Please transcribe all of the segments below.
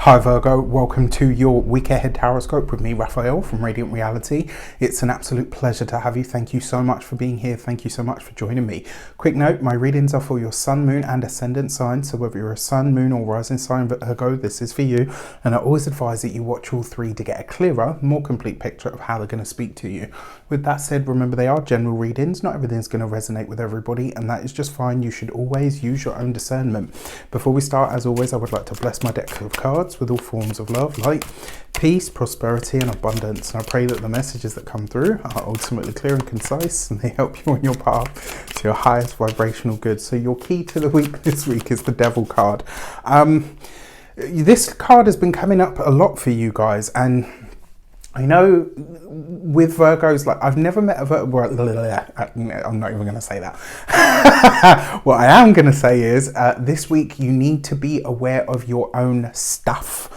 Hi Virgo, welcome to your week ahead tarot with me, Raphael from Radiant Reality. It's an absolute pleasure to have you. Thank you so much for being here. Thank you so much for joining me. Quick note, my readings are for your sun, moon and ascendant sign. So whether you're a sun, moon or rising sign Virgo, this is for you. And I always advise that you watch all three to get a clearer, more complete picture of how they're going to speak to you. With that said, remember they are general readings. Not everything's going to resonate with everybody, and that is just fine. You should always use your own discernment. Before we start, as always, I would like to bless my deck of cards with all forms of love, light, peace, prosperity and abundance. And I pray that the messages that come through are ultimately clear and concise, and they help you on your path to your highest vibrational good. So your key to the week this week is the Devil card. This card has been coming up a lot for you guys, and I know with Virgos, like I've never met a Virgo, well, I'm not even going to say that. What I am going to say is this week you need to be aware of your own stuff.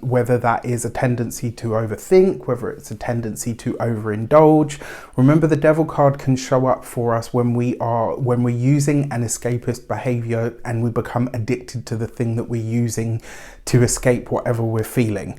Whether that is a tendency to overthink, whether it's a tendency to overindulge. Remember, the Devil card can show up for us when we're using an escapist behavior and we become addicted to the thing that we're using to escape whatever we're feeling.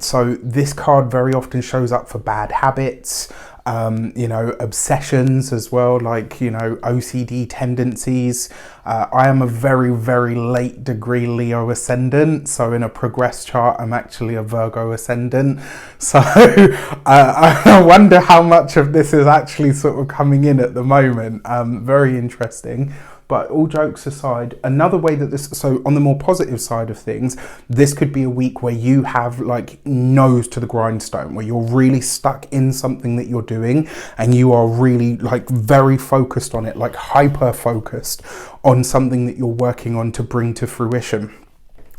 So this card very often shows up for bad habits, obsessions as well, like, OCD tendencies. I am a very, very late degree Leo ascendant. So in a progress chart, I'm actually a Virgo ascendant. So I wonder how much of this is actually sort of coming in at the moment. Very interesting. But all jokes aside, another way that so on the more positive side of things, this could be a week where you have like nose to the grindstone, where you're really stuck in something that you're doing and you are really like very focused on it, like hyper focused on something that you're working on to bring to fruition.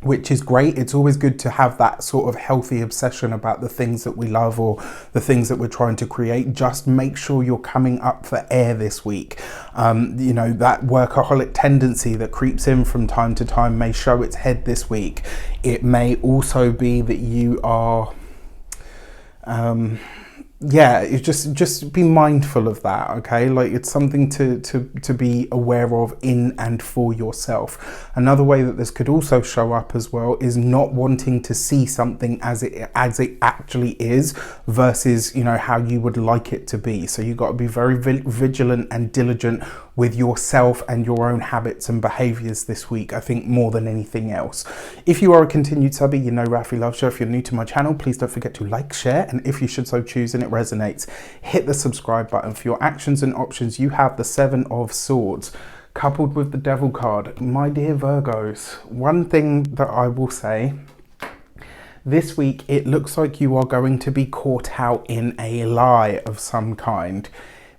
Which is great. It's always good to have that sort of healthy obsession about the things that we love or the things that we're trying to create. Just make sure you're coming up for air this week. That workaholic tendency that creeps in from time to time may show its head this week. It may also be that you are you just be mindful of that, okay? Like it's something to be aware of in and for yourself. Another way that this could also show up as well is not wanting to see something as it actually is versus how you would like it to be. So you've got to be very vigilant and diligent with yourself and your own habits and behaviors this week, I think, more than anything else. If you are a continued subby, you know Rafi loves you. If you're new to my channel, please don't forget to like, share, and if you should so choose and it resonates, hit the subscribe button. For your actions and options, you have the Seven of Swords coupled with the Devil card. My dear Virgos, one thing that I will say, this week it looks like you are going to be caught out in a lie of some kind.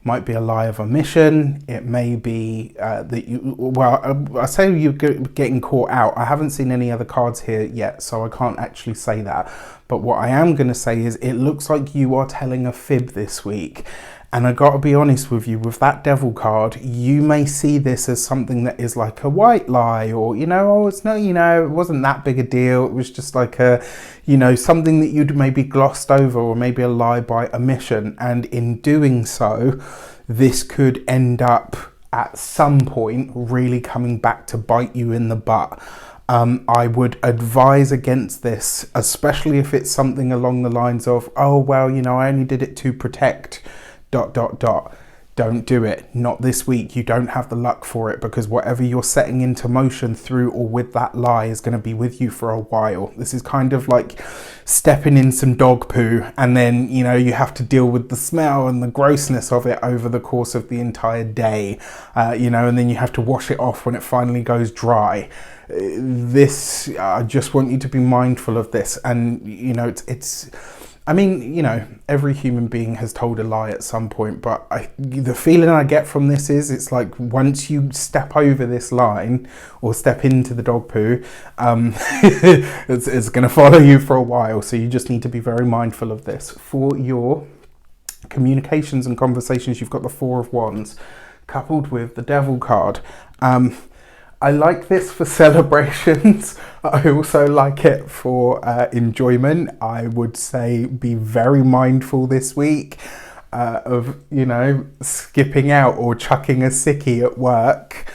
Might be a lie of omission. It may be I say you're getting caught out. I haven't seen any other cards here yet, so I can't actually say that. But what I am going to say is it looks like you are telling a fib this week. And I got to be honest with you, with that Devil card, you may see this as something that is like a white lie, or, it's not, it wasn't that big a deal. It was just like a, something that you'd maybe glossed over, or maybe a lie by omission. And in doing so, this could end up at some point really coming back to bite you in the butt. I would advise against this, especially if it's something along the lines of, oh, well, I only did it to protect ... Don't do it. Not this week. You don't have the luck for it, because whatever you're setting into motion through or with that lie is going to be with you for a while. This is kind of like stepping in some dog poo, and then you have to deal with the smell and the grossness of it over the course of the entire day, and then you have to wash it off when it finally goes dry. I just want you to be mindful of this. And every human being has told a lie at some point, but the feeling I get from this is it's like once you step over this line or step into the dog poo, it's going to follow you for a while. So you just need to be very mindful of this. For your communications and conversations, you've got the Four of Wands coupled with the Devil card. I like this for celebrations. I also like it for enjoyment. I would say be very mindful this week of, skipping out or chucking a sickie at work.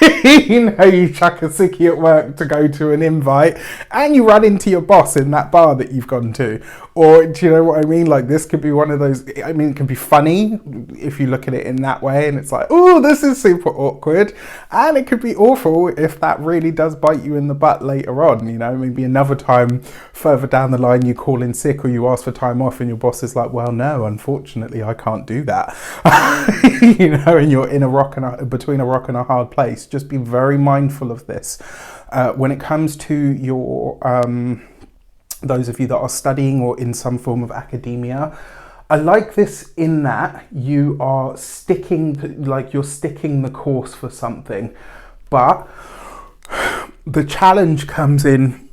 You chuck a sickie at work to go to an invite and you run into your boss in that bar that you've gone to. Or do you know what I mean? Like, this could be one of those, I mean, it can be funny if you look at it in that way and it's like, oh, this is super awkward. And it could be awful if that really does bite you in the butt later on. You know, maybe another time further down the line you call in sick or you ask for time off and your boss is like, well, no, unfortunately I can't do that. You know, and you're in between a rock and a hard place. Just be very mindful of this. When it comes to your those of you that are studying or in some form of academia, I like this in that you are sticking, like you're sticking the course for something, but the challenge comes in,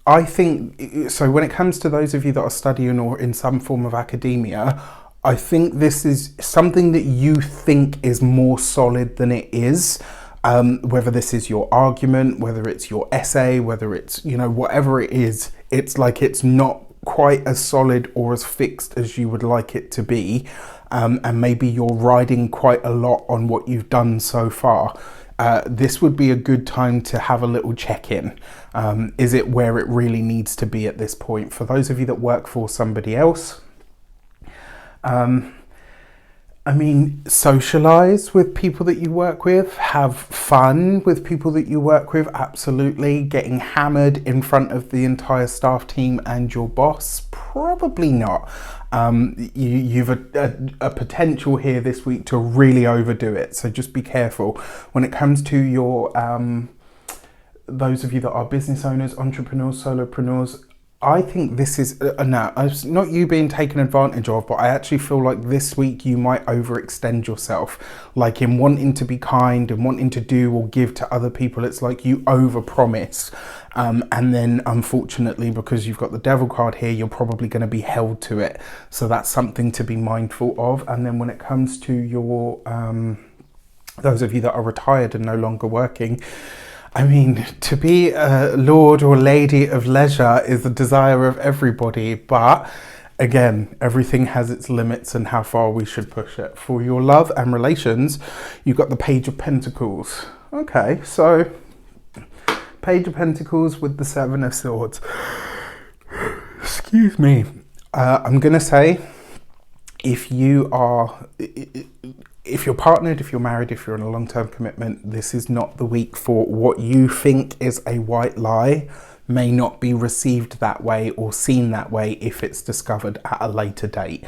I think, so when it comes to those of you that are studying or in some form of academia, I think this is something that you think is more solid than it is. Whether this is your argument, whether it's your essay, whether it's, you know, whatever it is, it's like it's not quite as solid or as fixed as you would like it to be. And maybe you're riding quite a lot on what you've done so far. This would be a good time to have a little check-in. Is it where it really needs to be at this point? For those of you that work for somebody else, I mean, socialize with people that you work with, have fun with people that you work with, absolutely. Getting hammered in front of the entire staff team and your boss, probably not. You've a potential here this week to really overdo it, so just be careful. When it comes to your, those of you that are business owners, entrepreneurs, solopreneurs, I think this is, no, it's not you being taken advantage of, but I actually feel like this week you might overextend yourself. Like in wanting to be kind and wanting to do or give to other people, it's like you overpromise. And then unfortunately, because you've got the devil card here, you're probably going to be held to it. So that's something to be mindful of. And then when it comes to your, those of you that are retired and no longer working, I mean, to be a lord or lady of leisure is the desire of everybody, but again, everything has its limits and how far we should push it. For your love and relations, you've got the Page of Pentacles. Okay, so Page of Pentacles with the Seven of Swords. Excuse me. I'm going to say, if you're partnered, if you're married, if you're in a long-term commitment, this is not the week for what you think is a white lie may not be received that way or seen that way if it's discovered at a later date.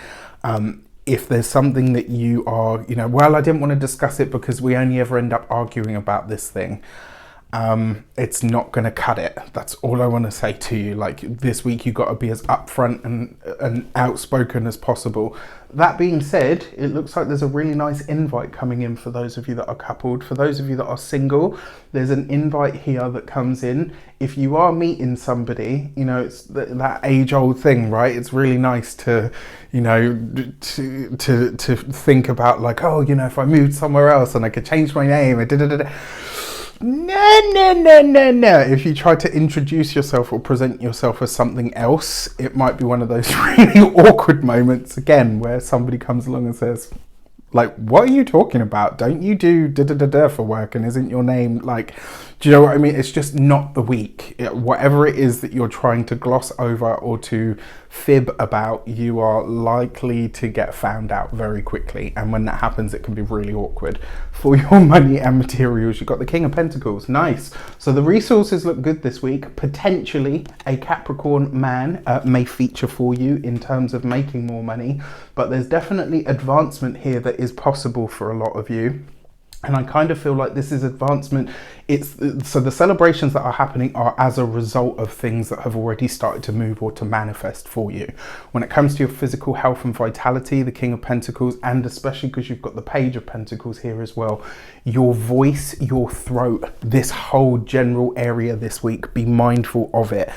If there's something that you are, you know, well, I didn't want to discuss it because we only ever end up arguing about this thing. It's not going to cut it. That's all I want to say to you. Like, this week you got to be as upfront and outspoken as possible. That being said, it looks like there's a really nice invite coming in for those of you that are coupled. For those of you that are single, there's an invite here that comes in. If you are meeting somebody, you know, it's that age-old thing, right? It's really nice to, you know, to think about like, oh, you know, if I moved somewhere else and I could change my name, No. If you try to introduce yourself or present yourself as something else, it might be one of those really awkward moments again where somebody comes along and says, like, what are you talking about? Don't you do da-da-da-da for work? And isn't your name like, do you know what I mean? It's just not the week. Whatever it is that you're trying to gloss over or to fib about, you are likely to get found out very quickly. And when that happens, it can be really awkward. For your money and materials, you've got the King of Pentacles. Nice. So the resources look good this week. Potentially a Capricorn man may feature for you in terms of making more money, but there's definitely advancement here that is possible for a lot of you. And I kind of feel like this is advancement. So the celebrations that are happening are as a result of things that have already started to move or to manifest for you. When it comes to your physical health and vitality, the King of Pentacles, and especially because you've got the Page of Pentacles here as well, your voice, your throat, this whole general area this week, be mindful of it.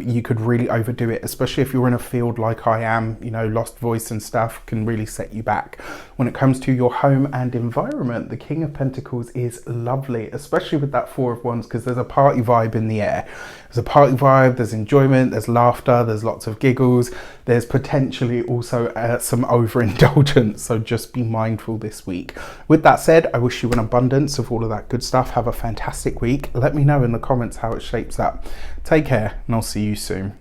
You could really overdo it, especially if you're in a field like I am, you know, lost voice and stuff can really set you back. When it comes to your home and environment, the King of Pentacles is lovely, especially with that Four of Wands, because there's a party vibe in the air. There's a party vibe, there's enjoyment, there's laughter, there's lots of giggles, there's potentially also some overindulgence, so just be mindful this week. With that said, I wish you an abundance of all of that good stuff. Have a fantastic week. Let me know in the comments how it shapes up. Take care, and I'll see you soon.